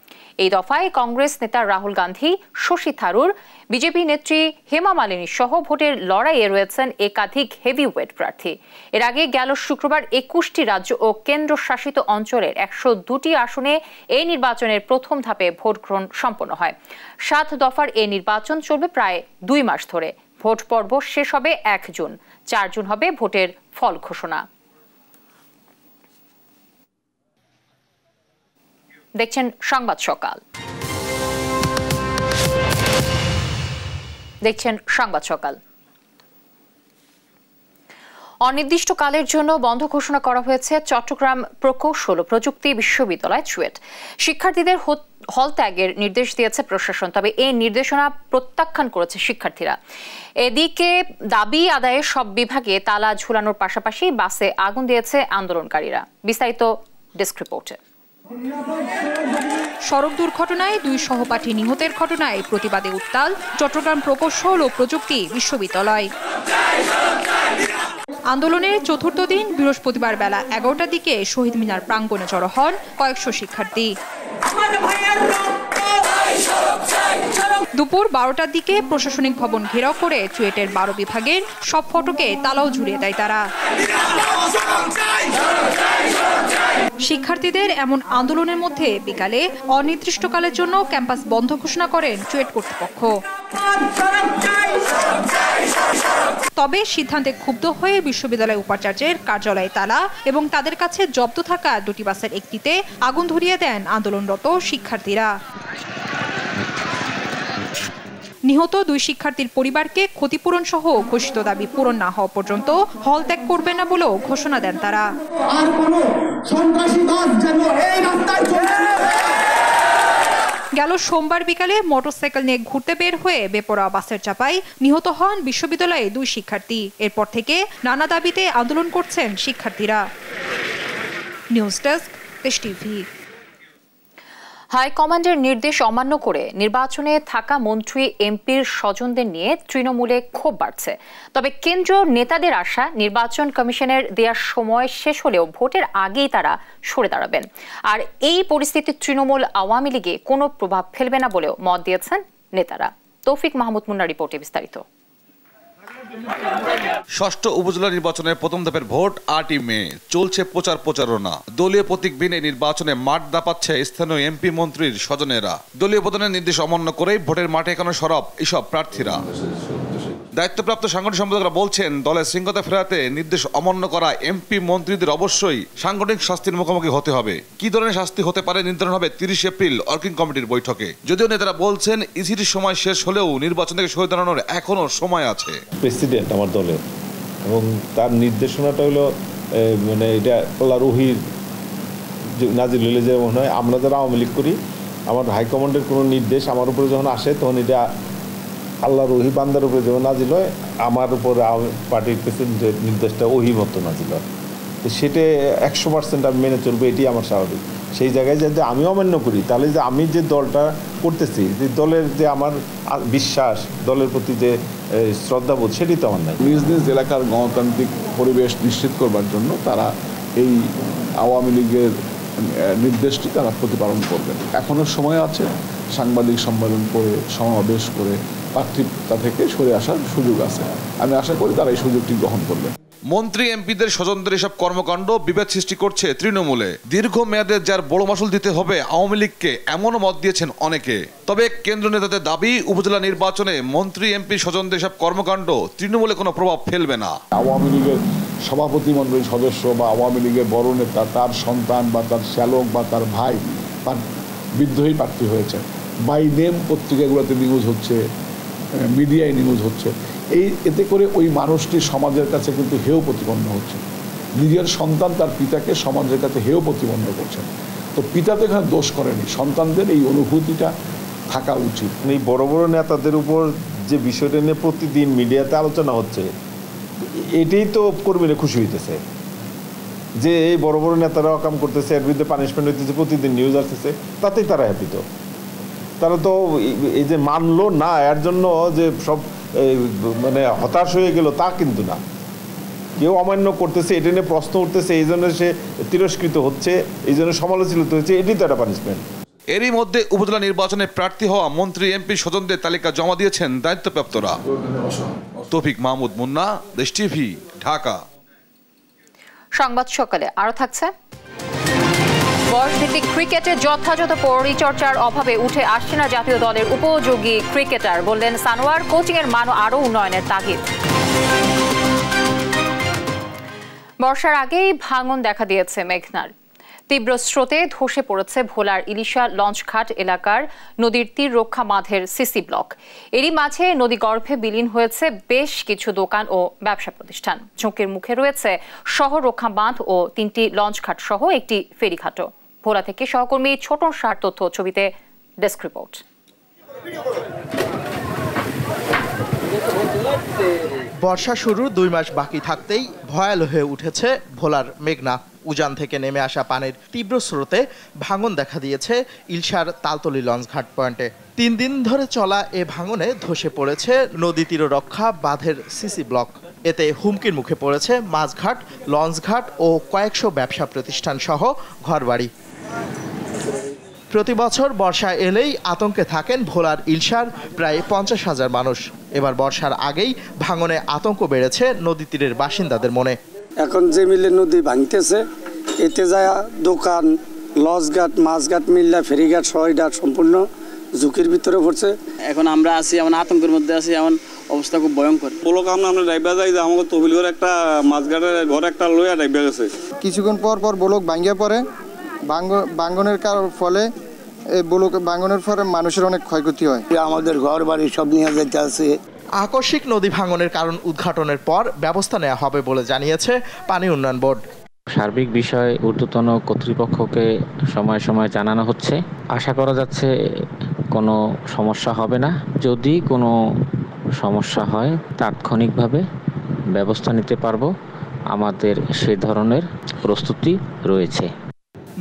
এই দফায় কংগ্রেস নেতা রাহুল গান্ধী, শশী থারুর, বিজেপি নেত্রী হেমা মালিনী সহ ভোটের লড়াইয়ে রয়েছেন একাধিক হেভিওয়েট প্রার্থী। এর আগে গেল শুক্রবার 21টি রাজ্য ও কেন্দ্রশাসিত অঞ্চলের 102টি আসনে এই নির্বাচনের প্রথম ধাপে ভোট গ্রহণ সম্পন্ন হয়। 7 দফার এই নির্বাচন চলবে প্রায় 2 মাস ধরে। ভোট পর্ব শেষ হবে 1 জুন। 4 জুন হবে ভোটের ফল ঘোষণা। দেখছেন সংবাদ সকাল। অনির্দিষ্টকালের জন্য বন্ধ ঘোষণা করা হয়েছে চট্টগ্রাম প্রকৌশল ও প্রযুক্তি বিশ্ববিদ্যালয় চুয়েট। শিক্ষার্থীদের হল ত্যাগের নির্দেশ দিয়েছে প্রশাসন, তবে এই নির্দেশনা প্রত্যাখ্যান করেছে শিক্ষার্থীরা। এদিকে দাবি আদায়ে সব বিভাগে তালা ঝুলানোর পাশাপাশি বাসে আগুন দিয়েছে আন্দোলনকারীরা। বিস্তারিত ডেস্ক রিপোর্টে। সড়ক দুর্ঘটনায় 2 সহপাঠী নিহতের ঘটনায় প্রতিবাদে উত্তাল চট্টগ্রাম প্রকৌশল ও প্রযুক্তি বিশ্ববিদ্যালয়। আন্দোলনের চতুর্থ দিন বৃহস্পতিবার বেলা 11টার দিকে শহীদ মিনার প্রাঙ্গণে জড়ো হন কয়েকশো শিক্ষার্থী। দুপুর 12টার দিকে প্রশাসনিক ভবন ঘেরাও করে চুয়েটের 12 বিভাগের সব ফটকে তালাও ঝুলিয়ে দেয় তারা। শিক্ষার্থীদের এমন আন্দোলনের মধ্যে বিকালে অনির্দিষ্টকালের জন্য ক্যাম্পাস বন্ধ ঘোষণা করেন চুয়েট কর্তৃপক্ষ। তবে সিদ্ধান্তে ক্ষুব্ধ হয়ে বিশ্ববিদ্যালয় উপাচার্যের কার্যালয়ে তালা এবং তাদের কাছে জব্দ থাকা 2টি বাসের একটিতে আগুন ধরিয়ে দেন আন্দোলনরত শিক্ষার্থীরা। নিহত 2 শিক্ষার্থীর পরিবারকে ক্ষতিপূরণ সহ ঘোষিত দাবি পূরণ না হওয়া পর্যন্ত হল ত্যাগ করবে না বলেও ঘোষণা দেন তারা। গেল সোমবার বিকালে মোটরসাইকেল নিয়ে ঘুরতে বের হয়ে বেপরোয়া বাসের চাপায় নিহত হন বিশ্ববিদ্যালয়ে 2 শিক্ষার্থী। এরপর থেকে নানা দাবিতে আন্দোলন করছেন শিক্ষার্থীরা। নিউজ ডেস্ক, দেশ টিভি। হাইকমান্ডের নির্দেশ অমান্য করে নির্বাচনে থাকা মন্ত্রী এমপির স্বজনদের নিয়ে তৃণমূলে ক্ষোভ বাড়ছে। তবে কেন্দ্রীয় নেতাদের আশা নির্বাচন কমিশনের দেওয়ার সময় শেষ হলেও ভোটের আগেই তারা সরে দাঁড়াবেন। আর এই পরিস্থিতি তৃণমূল আওয়ামী লীগে কোনো প্রভাব ফেলবে না বলেও মত দিয়েছেন নেতারা। তৌফিক মাহমুদ মুন্নার রিপোর্টে বিস্তারিত। ষষ্ঠ উপজেলা নির্বাচনের প্রথম ধাপের ভোট 8ই মে। চলছে প্রচারণা। দলীয় প্রতীকবিহীন এই নির্বাচনে মাঠ দাপাচ্ছে স্থানীয় এমপি মন্ত্রীর স্বজনেরা। দলীয় প্রধানের নির্দেশ অমান্য করেই ভোটের মাঠে এখনো সরব এসব প্রার্থীরা। দায়িত্বপ্রাপ্ত সাংগঠনিক সম্পাদকরা বলছেন, দলের শৃঙ্খলা ফেরাতে নির্দেশ অমান্য করা এমপি মন্ত্রীদের অবশ্যই সাংগঠনিক শাস্তির মুখোমুখি হতে হবে। কি ধরনের শাস্তি হতে পারে নির্ধারণ হবে 30 এপ্রিল ওয়ার্কিং কমিটির বৈঠকে। যদিও নেতারা বলছেন ইসির সময় শেষ হলেও নির্বাচন থেকে সরে দাঁড়ানোর এখনো সময় আছে। প্রেসিডেন্ট আমার দলের এবং তার নির্দেশনাটা হলো মানে এটা আল্লাহ রহির নাজিল হলে যে মনে হয় আমরা যারা আওয়ামী লীগ করি, আমার হাইকমান্ডের কোনো নির্দেশ আমার উপরে যখন আসে তখন এটা আল্লাহ রহি বান্দার উপরে যখন নাজিল হয়, আমার উপর পার্টির প্রেসিডেন্টের নির্দেশটা ওহি মতো নাজিল হয়। তো সেটা 100% আমি মেনে চলবো, এটি আমার স্বাভাবিক। সেই জায়গায় যদি আমি অমান্য করি তাহলে যে আমি যে দলটা করতেছি, যে দলের যে আমার বিশ্বাস, দলের প্রতি যে শ্রদ্ধাবোধ, সেটি তো আমার নাই। নিজ নিজ এলাকার গণতান্ত্রিক পরিবেশ নিশ্চিত করবার জন্য তারা এই আওয়ামী লীগের নির্দেশটি তারা প্রতিপালন করবেন। এখনও সময় আছে, সাংবাদিক সম্মেলন করে, সমাবেশ করে প্রার্থিতা থেকে সরে আসার সুযোগ আছে। আমি আশা করি তারা এই সুযোগটি গ্রহণ করবেন। মন্ত্রী এমপিদের স্বজনদের এসব কর্মকাণ্ড বিভেদ সৃষ্টি করছে তৃণমূলে। দীর্ঘ মেয়াদে যার বড় মাসুল দিতে হবে আওয়ামী লীগকে, এমনও মত দিয়েছেন অনেকে। তবে কেন্দ্র নেতাদের দাবি, উপজেলা নির্বাচনে মন্ত্রী এমপি স্বজনদের এসব কর্মকাণ্ড তৃণমূলে কোনো প্রভাব ফেলবে না। আওয়ামী লীগের সভাপতি মণ্ডলীর সদস্য বা আওয়ামী লীগের বড় নেতা, তার সন্তান বা তার শ্যালক বা তার ভাই তার বিদ্রোহী প্রার্থী হয়েছে, বাই নেম পত্রিকাগুলোতে নিউজ হচ্ছে, মিডিয়ায় নিউজ হচ্ছে। এতে করে ওই মানুষটি সমাজের কাছে কিন্তু হেয় প্রতিপন্ন হচ্ছে। নিজের সন্তান তার পিতাকে সমাজের কাছে হেয় প্রতিপন্ন করছে। তো পিতা তো এখানে দোষ করেনি, সন্তানদের এই অনুভূতিটা থাকা উচিত। এই বড় বড় নেতাদের উপর যে বিষয়টা নিয়ে প্রতিদিন মিডিয়াতে আলোচনা হচ্ছে, এটাই তো কর্মীরা খুশি হইতেছে যে এই বড় বড় নেতারা অকাম করতেছে, এর বিরুদ্ধে পানিশমেন্ট হইতেছে, প্রতিদিন নিউজ আসতেছে, তাতেই তারা হ্যাপি। তো তারা তো এই যে মানলো না, এর জন্য যে সব মানে হতাশ হয়ে গেল তা কিন্তু না। কেউ অমান্য করতেছে, এটা নিয়ে প্রশ্ন উঠতেছে, এই জন্য সে তিরস্কৃত হচ্ছে, এই জন্য সমালোচিত হচ্ছে, এটাই তো একটা পানিশমেন্ট। এরই মধ্যে উপজেলা নির্বাচনে প্রার্থী হওয়া মন্ত্রী এমপি স্বজনদের তালিকা জমা দিয়েছেন দায়িত্বপ্রাপ্তরা। তৌফিক মাহমুদ মুন্না, দেশ টিভি, ঢাকা। সংবাদ সকালে আরো থাকছে। বয়সভিত্তিক ক্রিকেটে যথাযথ পরিচর্যার অভাবে উঠে আসছে না জাতীয় দলের উপযোগী ক্রিকেটার, বললেন সানোয়ার। কোচিংয়ের মান আরও উন্নয়নের তাগিদ। বর্ষার আগেই ভাঙন দেখা দিয়েছে মেঘনার। তীব্র স্রোতে ধসে পড়েছে ভোলার ইলিশা লঞ্চঘাট এলাকার নদীর তীর রক্ষা বাঁধের সিসি ব্লক। এরই মাঝে নদী গর্ভে বিলীন হয়েছে বেশ কিছু দোকান ও ব্যবসা প্রতিষ্ঠান। ঝুঁকির মুখে রয়েছে শহর রক্ষা বাঁধ ও 3টি লঞ্চঘাট সহ একটি ফেরিঘাটও। ভোলা থেকে সহকর্মী ছোটন শাহর তথ্য, ছবিতে ডেস্ক রিপোর্ট। বর্ষা শুরুর 2 মাস বাকি থাকতেই ভয়াল হয়ে উঠেছে ভোলার মেঘনা। উজান থেকে নেমে আসা পানির তীব্র স্রোতে ভাঙন দেখা দিয়েছে ইলশার তালতলি লঞ্চঘাট পয়েন্টে। 3 দিন ধরে চলা এ ভাঙনে ধসে পড়েছে নদী তীর রক্ষা বাঁধের সিসি ব্লক। এতে হুমকির মুখে পড়েছে মাছঘাট, লঞ্চঘাট ও কয়েকশো ব্যবসা প্রতিষ্ঠান সহ ঘরবাড়ি। প্রতি বছর বর্ষা এলেই আতঙ্কে থাকেন ভোলার ইলশার প্রায় 50,000 মানুষ। এবার বর্ষার আগেই ভাঙনে আতঙ্ক বেড়েছে নদী তীরের বাসিন্দাদের মনে। এখন যে মিলে নদী ভাঙতেছে, এতে যায় দোকান, লঞ্চঘাট, মাছঘাট, মিল্লা, ফেরিঘাট সহ এটা সম্পূর্ণ ঝুঁকির ভিতরে পড়ছে। এখন আমরা আছি, এমন আতঙ্কের মধ্যে আছি, এমন অবস্থা খুব ভয়ঙ্কর। পোলক আমরা ডাইবা যাই যে আমাকে তহবিল করে একটা মাছঘাটের ঘর একটা লইয়া ডাইবা গেছে। কিছুক্ষণ পর পর ব্লক ভাঙ্গিয়া পড়ে। ভাঙ্গনের ফলে এই ব্লক ভাঙ্গনের ফলে মানুষের অনেক ক্ষয়ক্ষতি হয়। আমাদের ঘর বাড়ি সব নিয়ে যেতে আছে। আকস্মিক নদী ভাঙনের কারণ উদ্ঘাটনের পর ব্যবস্থা নেওয়া হবে বলে জানিয়েছে পানি উন্নয়ন বোর্ড। সার্বিক বিষয় ঊর্ধ্বতন কর্তৃপক্ষকে সময় সময় জানানো হচ্ছে। আশা করা যাচ্ছে কোনো সমস্যা হবে না। যদি কোনো সমস্যা হয় তাৎক্ষণিকভাবে ব্যবস্থা নিতে পারবো। আমাদের সে ধরনের প্রস্তুতি রয়েছে।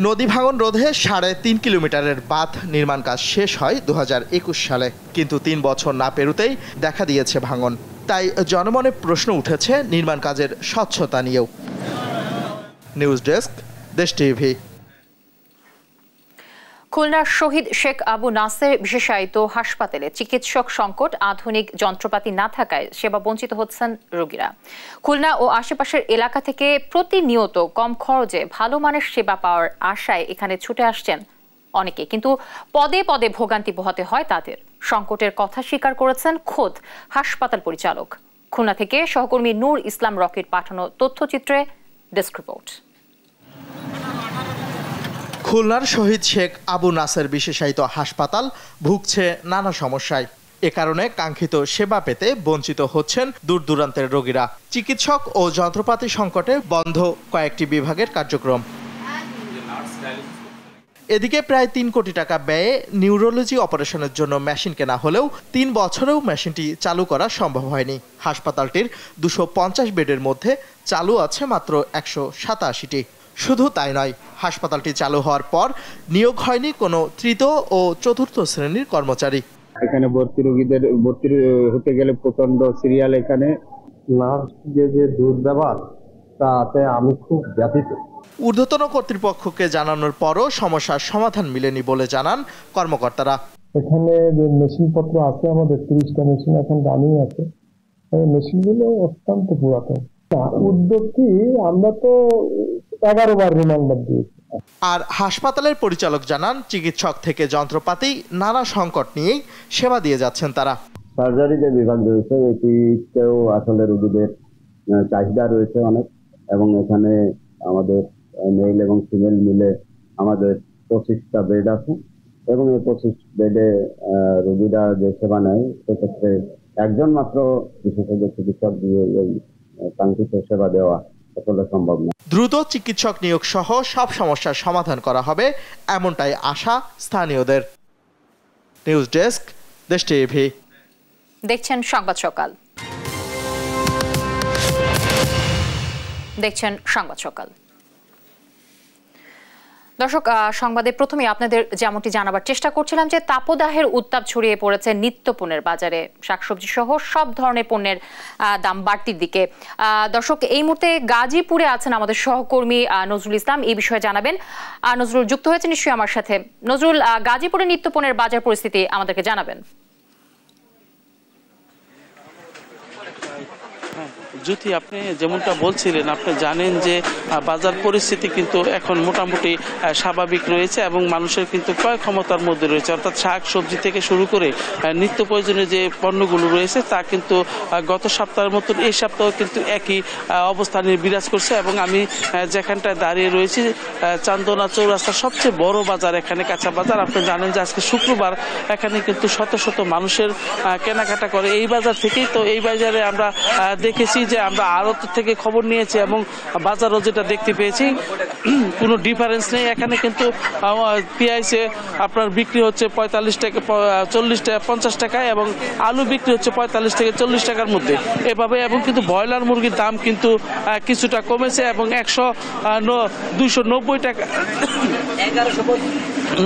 নদী ভাঙন রোধে 3.5 কিলোমিটারের বাঁধ নির্মাণ কাজ শেষ হয় 2021 সালে, কিন্তু 3 বছর না পেরোতেই দেখা দিয়েছে ভাঙন। তাই জনমনে প্রশ্ন উঠেছে নির্মাণ কাজের স্বচ্ছতা নিয়েও। নিউজ ডেস্ক, দেশ টিভি। খুলনার শহীদ শেখ আবু নাসের বিশেষায়িত হাসপাতালে চিকিৎসক সংকট, আধুনিক যন্ত্রপাতি না থাকায় সেবা বঞ্চিত হচ্ছেন রোগীরা। খুলনা ও আশেপাশের এলাকা থেকে প্রতিনিয়ত কম খরচে ভালো মানের সেবা পাওয়ার আশায় এখানে ছুটে আসছেন অনেকে, কিন্তু পদে পদে ভোগান্তি পোহাতে হয় তাদের। সংকটের কথা স্বীকার করেছেন খোদ হাসপাতাল পরিচালক। খুলনা থেকে সহকর্মী নূর ইসলাম রকির পাঠানো তথ্যচিত্রে ডেস্ক রিপোর্ট। খুলনার শহীদ শেখ আবু নাসের বিশেষায়িত হাসপাতাল ভুগছে নানা সমস্যায়। এ কারণে কাঙ্ক্ষিত সেবা পেতে বঞ্চিত হচ্ছেন দূর দূরান্তের রোগীরা। চিকিৎসক ও যন্ত্রপাতি সংকটে বন্ধ কয়েকটি বিভাগের কার্যক্রম। এদিকে প্রায় 3 কোটি টাকা ব্যয়ে নিউরোলজি অপারেশনের জন্য মেশিন কেনা হলেও 3 বছরেও মেশিনটি চালু করা সম্ভব হয়নি। হাসপাতালটির 250 বেডের মধ্যে চালু আছে মাত্র 187টি। শুধু তাই নয়, হাসপাতালটি চালু হওয়ার পর নিয়োগ হয়নি কোনো তৃতীয় ও চতুর্থ শ্রেণীর কর্মচারী। এখানে রোগীদের ভর্তি হতে গেলে প্রচন্ড সিরিয়াল। এখানে নার্স যে দুর্ব্যবহার, তাতে আমি খুব ব্যথিত। ঊর্ধ্বতন কর্তৃপক্ষকে জানানোর পরও সমস্যার সমাধান মিলেনি বলে জানান কর্মকর্তারা। এখানে যে মেশিনপত্র আছে, আমাদের 30টা মেশিন এখন রানিং আছে। মেশিনগুলো অত্যন্ত পুরাতন। উদ্যোগ কি, আমরা তো 11 বার রিমান্ডার দিয়েছি। আর হাসপাতালের পরিচালক জানান চিকিৎসক থেকে যন্ত্রপাতি নানা সংকট নিয়েই সেবা দিয়ে যাচ্ছেন তারা। সার্জারি যে বিভাগ রয়েছে এটিতেও আসলে রোগীদের চাহিদা রয়েছে অনেক, এবং এখানে আমাদের মেল এবং ফিমেল মিলে আমাদের 25টা বেড আছে, এবং এই 25 বেডে রোগীরা যে সেবা নেয় সেক্ষেত্রে একজন মাত্র বিশেষজ্ঞ চিকিৎসক দিয়ে এই কাঙ্ক্ষিত সেবা দেওয়া আসলে সম্ভব না। দ্রুত চিকিৎসক নিয়োগ সহ সব সমস্যার সমাধান করা হবে, এমনটাই আশা স্থানীয়দের। নিউজ ডেস্ক, দেশ টিভি। দেখছেন সংবাদ সকাল। দর্শক, সংবাদে প্রথমে আপনাদের যেমনটি জানাবার চেষ্টা করছিলাম যে তাপদাহের উত্তাপ ছড়িয়ে পড়েছে নিত্যপণ্যের বাজারে। শাকসবজি সহ সব ধরনের পণ্যের দাম বাড়তির দিকে। দর্শক, এই মুহূর্তে গাজীপুরে আছেন আমাদের সহকর্মী নজরুল ইসলাম, এই বিষয়ে জানাবেন। নজরুল যুক্ত হয়েছে নিশ্চয়ই আমার সাথে। নজরুল, গাজীপুরে নিত্যপণ্যের বাজার পরিস্থিতি আমাদেরকে জানাবেন। জ্যোতি, আপনি যেমনটা বলছিলেন, আপনি জানেন যে বাজার পরিস্থিতি কিন্তু এখন মোটামুটি স্বাভাবিক রয়েছে এবং মানুষের কিন্তু ক্রয় ক্ষমতার মধ্যে রয়েছে। অর্থাৎ শাক সবজি থেকে শুরু করে নিত্য প্রয়োজনীয় যে পণ্যগুলো রয়েছে তা কিন্তু গত সপ্তাহের মতন এই সপ্তাহে কিন্তু একই অবস্থানে বিরাজ করছে। এবং আমি যেখানটায় দাঁড়িয়ে রয়েছি, চান্দনা চৌরাস্তার সবচেয়ে বড় বাজার, এখানে কাঁচা বাজার। আপনি জানেন যে আজকে শুক্রবার, এখানে কিন্তু শত শত মানুষের কেনাকাটা করে এই বাজার থেকেই। তো এই বাজারে আমরা দেখেছি যে আমরা আড়ত থেকে খবর নিয়েছি এবং বাজারও যেটা দেখতে পেয়েছি কোনো ডিফারেন্স নেই। এখানে কিন্তু পেঁয়াজে আপনার বিক্রি হচ্ছে 45 টাকা, 40 টাকা, 50 টাকায়, এবং আলু বিক্রি হচ্ছে 45 থেকে 40 টাকার মধ্যে এভাবে। এবং কিন্তু ব্রয়লার মুরগির দাম কিন্তু কিছুটা কমেছে এবং 290 টাকা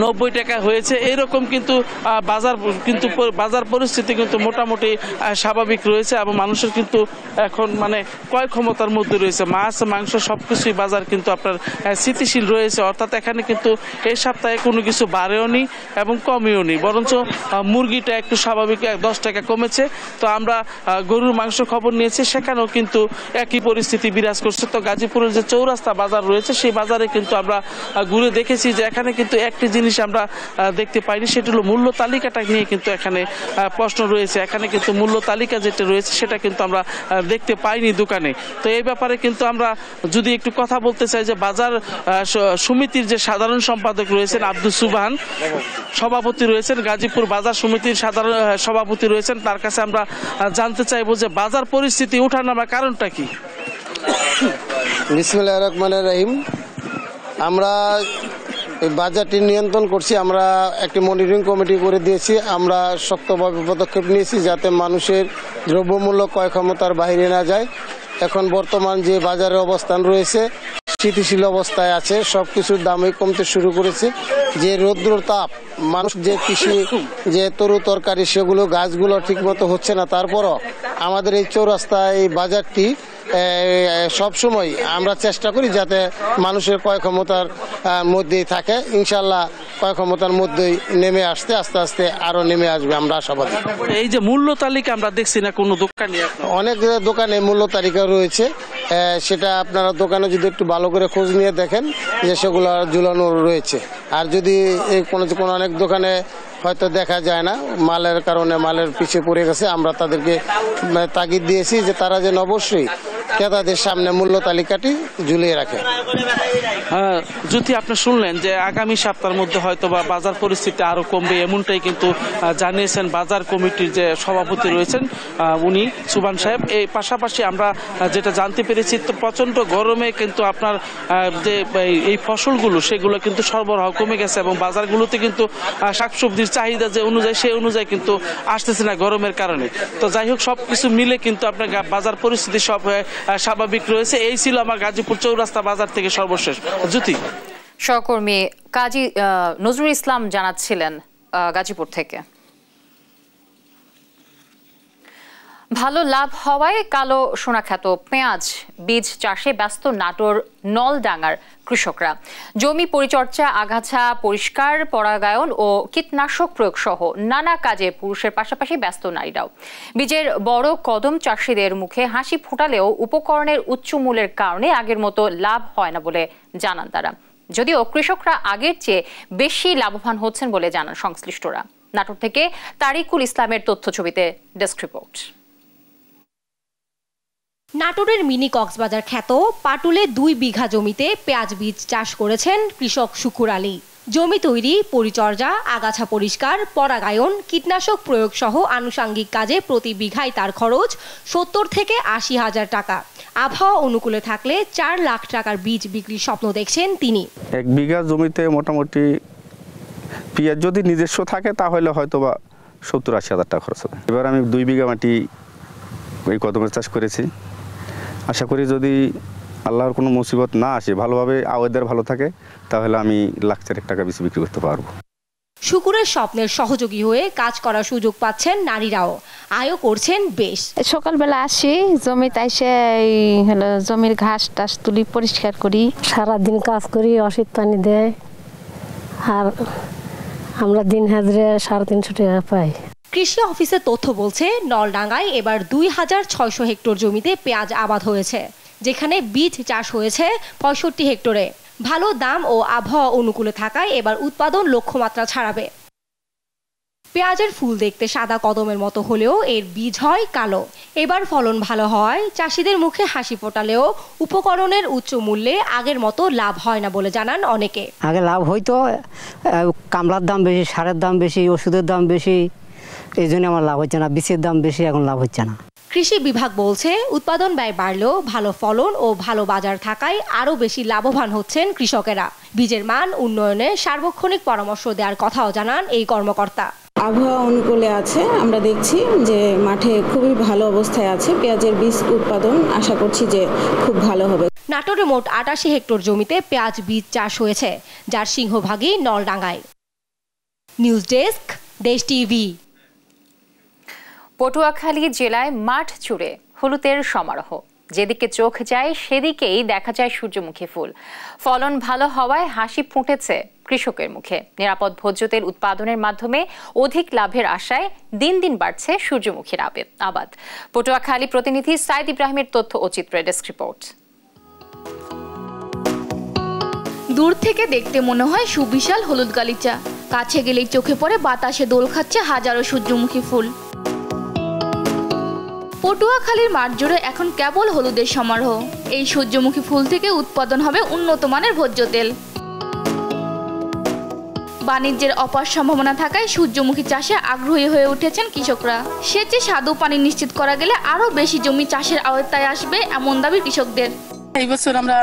90 টাকা হয়েছে। এইরকম কিন্তু বাজার পরিস্থিতি কিন্তু মোটামুটি স্বাভাবিক রয়েছে এবং মানুষের কিন্তু এখন ক্রয় ক্ষমতার মধ্যে রয়েছে। মাছ মাংস সবকিছুই বাজার কিন্তু আপনার স্থিতিশীল রয়েছে। অর্থাৎ এখানে কিন্তু এই সপ্তাহে কোনো কিছু বাড়েও নি এবং কমেও নি, বরঞ্চ মুরগিটা একটু স্বাভাবিক 10 টাকা কমেছে। তো আমরা গরুর মাংস খবর নিয়েছি, সেখানেও কিন্তু একই পরিস্থিতি বিরাজ করছে। তো গাজীপুরের যে চৌরাস্তা বাজার রয়েছে সেই বাজারে কিন্তু আমরা ঘুরে দেখেছি যে এখানে কিন্তু একটি জিনিস আমরা দেখতে পাইনি, সেটি হলো মূল্য তালিকাটা নিয়ে কিন্তু এখানে প্রশ্ন রয়েছে। এখানে কিন্তু মূল্য তালিকা যেটা রয়েছে সেটা কিন্তু আমরা দেখতে পাইনি দোকানে। তো এই ব্যাপারে কিন্তু আমরা যদি একটু কথা বলতে চাই যে বাজার সমিতির যে সাধারণ সম্পাদক রয়েছেন আব্দুল সুবহান, সভাপতি রয়েছেন, গাজীপুর বাজার সমিতির সাধারণ সভাপতি রয়েছেন, তার কাছে আমরা জানতে চাইবো যে বাজার পরিস্থিতি ওঠানামার কারণটা কি। বিসমিল্লাহির রহমানির রহিম। আমরা এই বাজারটি নিয়ন্ত্রণ করছি। আমরা একটি মনিটরিং কমিটি করে দিয়েছি। আমরা শক্তভাবে পদক্ষেপ নিয়েছি যাতে মানুষের দ্রব্যমূল্য ক্রয় ক্ষমতার বাইরে না যায়। এখন বর্তমান যে বাজারের অবস্থান রয়েছে স্থিতিশীল অবস্থায় আছে, সব কিছুর দামই কমতে শুরু করেছে। যে রৌদ্র তাপ, মানুষ যে কৃষি যে তরু তরকারি সেগুলো গাছগুলো ঠিকমতো হচ্ছে না, তারপরও আমাদের এই চৌরাস্তায় এই বাজারটি সবসময় আমরা চেষ্টা করি যাতে মানুষের ক্রয় ক্ষমতার মধ্যেই থাকে। ইনশাল্লাহ ক্রয় ক্ষমতার মধ্যেই নেমে আসতে আস্তে আস্তে আরো নেমে আসবে, আমরা আশাবাদী। এই যে মূল্য তালিকা আমরা দেখছি না কোনো দোকানে, অনেক দোকানে মূল্য তালিকা রয়েছে, সেটা আপনারা দোকানে যদি একটু ভালো করে খোঁজ নিয়ে দেখেন যে সেগুলো ঝুলানো রয়েছে। আর যদি কোনো অনেক দোকানে হয়তো দেখা যায় না, মালের কারণে মালের পিছিয়ে পড়ে গেছে, আমরা তাদেরকে তাগিদ দিয়েছি যে তারা যেন অবশ্যই ক্রেতাদের সামনে মূল্য তালিকাটি ঝুলিয়ে রাখে। যদি আপনি শুনলেন যে আগামী সপ্তাহের মধ্যে হয়তো বা বাজার পরিস্থিতি আরো কমবে, এমনটাই কিন্তু জানিয়েছেন বাজার কমিটির যে সভাপতি রয়েছেন উনি সুবান সাহেব। এই পাশাপাশি আমরা যেটা জানতে পেরেছি, তো প্রচন্ড গরমে কিন্তু আপনার যে এই ফসলগুলো সেগুলো কিন্তু সরবরাহ কমে গেছে এবং বাজারগুলোতে কিন্তু শাকসবজির চাহিদা যে অনুযায়ী সেই অনুযায়ী কিন্তু আসতেছে না গরমের কারণে। তো যাই হোক, সবকিছু মিলে কিন্তু আপনার বাজার পরিস্থিতি সব স্বাভাবিক রয়েছে। এই ছিল আমার গাজীপুর চৌরাস্তা বাজার থেকে সর্বশেষ। জ্যোতি, সহকর্মী কাজী নজরুল ইসলাম জানাচ্ছিলেন গাজীপুর থেকে। ভালো লাভ হওয়ায় কালো সোনাখ্যাত পেঁয়াজ বীজ চাষে ব্যস্ত নাটোর নলডাঙ্গার কৃষকরা। জমি পরিচর্যা, আগাছা পরিষ্কার, পরাগায়ন ও কীটনাশক প্রয়োগ সহ নানা কাজে পুরুষের পাশাপাশি ব্যস্ত নারীরাও। বীজের বড় কদম চাষিদের মুখে হাসি ফোটালেও উপকরণের উচ্চ মূল্যের কারণে আগের মতো লাভ হয় না বলে জানান তারা। যদিও কৃষকরা আগের চেয়ে বেশি লাভবান হচ্ছেন বলে জানান সংশ্লিষ্টরা। নাটোর থেকে তারিকুল ইসলামের তথ্যছবিতে ডেস্ক রিপোর্ট। নাটোরের মিনি কক্সবাজার খ্যাত পাটুলে 2 বিঘা জমিতে পেঁয়াজ বীজ চাষ করেছেন কৃষক শুকুর আলী। জমি তৈরি, পরিচর্যা, আগাছা পরিষ্কার, পরাগায়ন, কীটনাশক প্রয়োগ সহ আনুষাঙ্গিক কাজে প্রতি বিঘায় তার খরচ 70 থেকে 80 হাজার টাকা। আবহাওয়া অনুকূলে থাকলে 4 লাখ টাকার বীজ বিক্রির স্বপ্ন দেখছেন তিনি। 1 বিঘা জমিতে মোটামুটি পেঁয়াজ যদি নিজস্ব থাকে তাহলে হয়তো বা 70-80 হাজার টাকা খরচ হবে। এবার আমি 2 বিঘা মাটি এই কদমের চাষ করেছি। আশা করি যদি আল্লাহর কোনো মুসিবত না আসে, ভালোভাবে ওয়েদার ভালো থাকে, তাহলে আমি লাখ 4 টাকা বেশি বিক্রি করতে পারবো। শুকুরের স্বপ্নের সহযোগী হয়ে কাজ করার সুযোগ পাচ্ছেন নারীরাও, আয়ও করছেন বেশ। সকালবেলা আসি জমিতে এসে জমির ঘাস টাস তুলি, পরিষ্কার করি, সারাদিন কাজ করি, ওষুধ পানি দেয়, আর আমরা দিন হাজিরে 350 টাকা পাই। কৃষি অফিসের তথ্য বলছে নলডাঙ্গায় এবার 2600 হেক্টর জমিতে পেঁয়াজ আবাদ হয়েছে, যেখানে বীজ চাষ হয়েছে 65 হেক্টরে। ভালো দাম ও আবহাওয়া অনুকূলে থাকায় এবার উৎপাদন লক্ষ্যমাত্রা ছাড়াবে। পেঁয়াজের ফুল দেখতে সাদা কদমের মতো হলেও এর বীজ হয় কালো। এবার ফলন ভালো হয় চাষিদের মুখে হাসি ফোটালেও উপকরণের উচ্চ মূল্যে আগের মতো লাভ হয় না বলে জানান অনেকে। আগে লাভ হইতো, কামলার দাম বেশি, সারের দাম বেশি, ওষুধের দাম বেশি, এই জন্য আমার লাভ হচ্ছে না। বীজের দাম বেশি, এখন লাভ হচ্ছে না। কৃষি বিভাগ বলছে উৎপাদন ব্যয় বাড়লেও ভালো ফলন ও ভালো বাজার থাকায় আরও বেশি লাভবান হচ্ছেন কৃষকেরা। বীজের মান উন্নয়নে সার্বক্ষণিক পরামর্শ দেওয়ার কথাও জানান এই কর্মকর্তা। আবহাওয়া অনুকূলে আছে, আমরা দেখছি যে মাঠে খুবই ভালো অবস্থায় আছে পেঁয়াজের বীজ উৎপাদন। আশা করছি যে খুব ভালো হবে। নাটোরে মোট 88 হেক্টর জমিতে পেঁয়াজ বীজ চাষ হয়েছে, যার সিংহভাগই নলডাঙ্গায়। নিউজ ডেস্ক, দেশ টিভি। পটুয়াখালী জেলায় মাঠ জুড়ে হলুদের সমারোহ। যেদিকে চোখ যায় সেদিকেই দেখা যায় সূর্যমুখী ফুল। ফলন ভালো হওয়ায় হাসি ফুটেছে কৃষকের মুখে। নিরাপদ ভোজ্য তেল উৎপাদনের মাধ্যমে অধিক লাভের আশায় দিন দিন বাড়ছে সূর্যমুখীর আবাদ। পটুয়াখালী প্রতিনিধি সাইদ ইব্রাহিমের তথ্য ও চিত্রে ডেস্ক রিপোর্ট। দূর থেকে দেখতে মনে হয় সুবিশাল হলুদ গালিচা, কাছে গেলেই চোখে পড়ে বাতাসে দোল খাচ্ছে হাজারো সূর্যমুখী ফুল। পটুয়াখালীর মাঠ জুড়ে এখন কেবল হলুদের সমারোহ। এই সূর্যমুখী ফুল থেকে উৎপাদন হবে উন্নত মানের ভোজ্য তেল। বাণিজ্যের অপার সম্ভাবনা থাকায় সূর্যমুখী চাষে আগ্রহী হয়ে উঠেছেন কৃষকরা। সেচে স্বাদু পানি নিশ্চিত করা গেলে আরও বেশি জমি চাষের আওতায় আসবে এমন দাবি কৃষকদের। এই বছর আমরা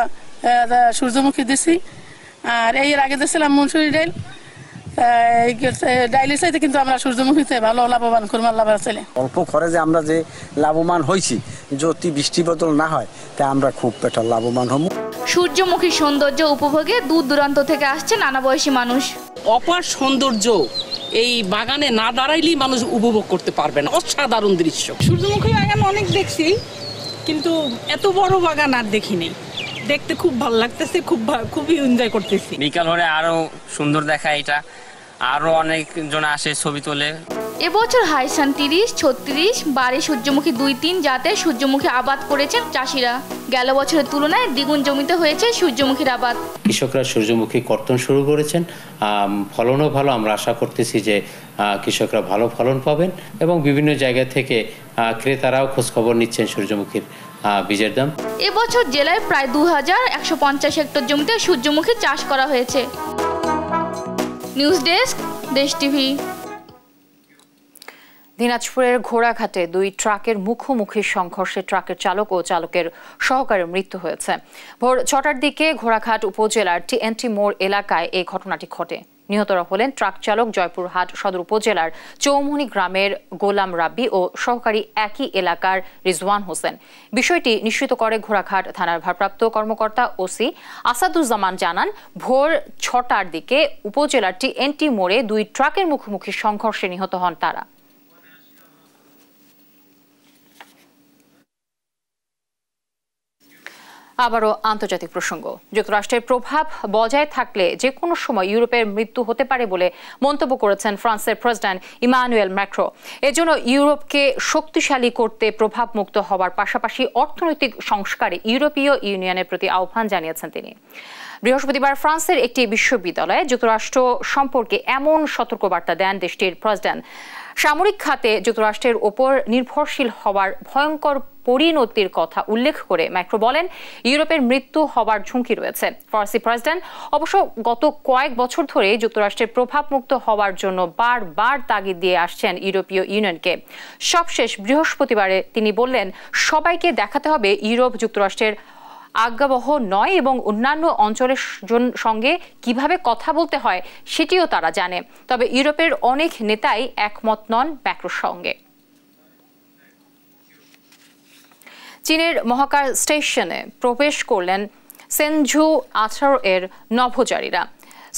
সূর্যমুখী দিছি, আর এর আগে দিয়েছিলাম মনসুরি ডাইল। ডাইলের চাইতে কিন্তু আমরা সূর্যমুখীতে ভালো লাভবান খুরমার লাভ আছে। অল্প খরচে আমরা যে লাভবান হয়েছি, যদি বৃষ্টি বদল না হয় তা আমরা খুব একটা লাভবান হব। সূর্যমুখীর সৌন্দর্য উপভোগে দূর দূরান্ত থেকে আসছে নানা বয়সী মানুষ। অপার সৌন্দর্য এই বাগানে না দাঁড়াইলেই মানুষ উপভোগ করতে পারবে না, অসাধারণ দৃশ্য। সূর্যমুখী বাগান অনেক দেখছি, কিন্তু এত বড় বাগান আর দেখিনি। দেখতে খুব ভালো লাগতেছে, খুবই এনজয় করতেছি। বিকাল হলে আরো সুন্দর দেখায়, এটা আরো অনেক জন আসে ছবি তোলে। এবছর হাইসান 30-36 বারে সূর্যমুখী 2-3 জাতের সূর্যমুখী আবাদ করেছেন চাষিরা। গেল বছরের তুলনায় দ্বিগুণ জমিতে হয়েছে সূর্যমুখীর আবাদ। কৃষকরা সূর্যমুখী কর্তন শুরু করেছেন, ফলনও ভালো। আমরা আশা করতেছি যে কৃষকরা ভালো ফলন পাবেন এবং বিভিন্ন জায়গা থেকে ক্রেতারাও খোঁজখবর নিচ্ছেন সূর্যমুখীর বীজের দাম। এবছর জেলায় প্রায় 2150 হেক্টর জমিতে সূর্যমুখী চাষ করা হয়েছে। নিউজ ডেস্ক, দেশ টিভি। দিনাজপুরের ঘোড়াঘাটে 2 ট্রাকের মুখোমুখি সংঘর্ষে ট্রাকের চালক ও চালকের সহকারীর মৃত্যু হয়েছে। ভোর 6টার দিকে ঘোড়াঘাট উপজেলার টিএনটি মোড় এলাকায় এই ঘটনাটি ঘটে। নিহতরা হলেন ট্রাক চালক জয়পুরহাট সদর উপজেলার চৌমুহনী গ্রামের গোলাম রাব্বি ও সহকারী একই এলাকার রিজওয়ান হোসেন। বিষয়টি নিশ্চিত করে ঘোড়াঘাট থানার ভারপ্রাপ্ত কর্মকর্তা ওসি আসাদুজ্জামান জানান, ভোর 6টার দিকে উপজেলার টিএনটি মোড়ে 2 ট্রাকের মুখোমুখি সংঘর্ষে নিহত হন তারা। আবারও আন্তর্জাতিক প্রসঙ্গ। যুক্তরাষ্ট্রের প্রভাব বজায় থাকলে যে কোনো সময় ইউরোপের মৃত্যু হতে পারে বলে মন্তব্য করেছেন ফ্রান্সের প্রেসিডেন্ট ইমানুয়েল ম্যাক্রো। এজন্য ইউরোপকে শক্তিশালী করতে প্রভাবমুক্ত হওয়ার পাশাপাশি অর্থনৈতিক সংস্কারে ইউরোপীয় ইউনিয়নের প্রতি আহ্বান জানিয়েছেন তিনি। বৃহস্পতিবার ফ্রান্সের একটি বিশ্ববিদ্যালয়ে যুক্তরাষ্ট্র সম্পর্কে এমন সতর্কবার্তা দেন দেশটির প্রেসিডেন্ট। সামরিক খাতে যুক্তরাষ্ট্রের ওপর নির্ভরশীল হওয়ার ভয়ঙ্কর পরিণতির কথা উল্লেখ করে ম্যাক্রো বলেন, ইউরোপের মৃত্যু হওয়ার ঝুঁকি রয়েছে। ফরাসি প্রেসিডেন্ট অবশ্য গত কয়েক বছর ধরে যুক্তরাষ্ট্রের প্রভাবমুক্ত হওয়ার জন্য বারবার তাগিদ দিয়ে আসছেন ইউরোপীয় ইউনিয়নকে। সবশেষ বৃহস্পতিবারে তিনি বললেন, সবাইকে দেখাতে হবে ইউরোপ যুক্তরাষ্ট্রের আজ্ঞাবহ নয় এবং অন্যান্য অঞ্চলের সঙ্গে কিভাবে কথা বলতে হয় সেটিও তারা জানে। তবে ইউরোপের অনেক নেতাই একমত নন ম্যাক্রোর সঙ্গে। চীনের মহাকাশ স্টেশনে প্রবেশ করলেন সেনঝু 18 এর নভোচারীরা।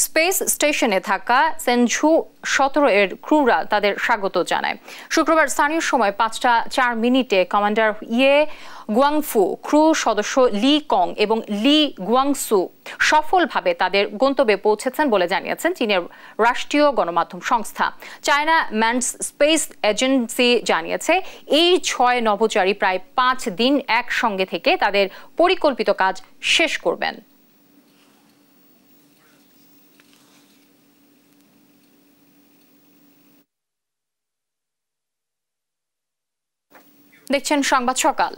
স্পেস স্টেশনে থাকা সেনঝু 17 এর ক্রুরা তাদের স্বাগত জানায়। শুক্রবার স্থানীয় সময় 5:04 কমান্ডার ইয়ে গুয়াংফু, ক্রু সদস্য লি কং এবং লি গুয়াংসু সফলভাবে তাদের গন্তব্যে পৌঁছেছেন বলে জানিয়েছেন চীনের রাষ্ট্রীয় গণমাধ্যম সংস্থা। চায়না ম্যানস স্পেস এজেন্সি জানিয়েছে, এই 6 নভোচারী প্রায় 5 দিন একসঙ্গে থেকে তাদের পরিকল্পিত কাজ শেষ করবেন। দেখছেন সংবাদ সকাল।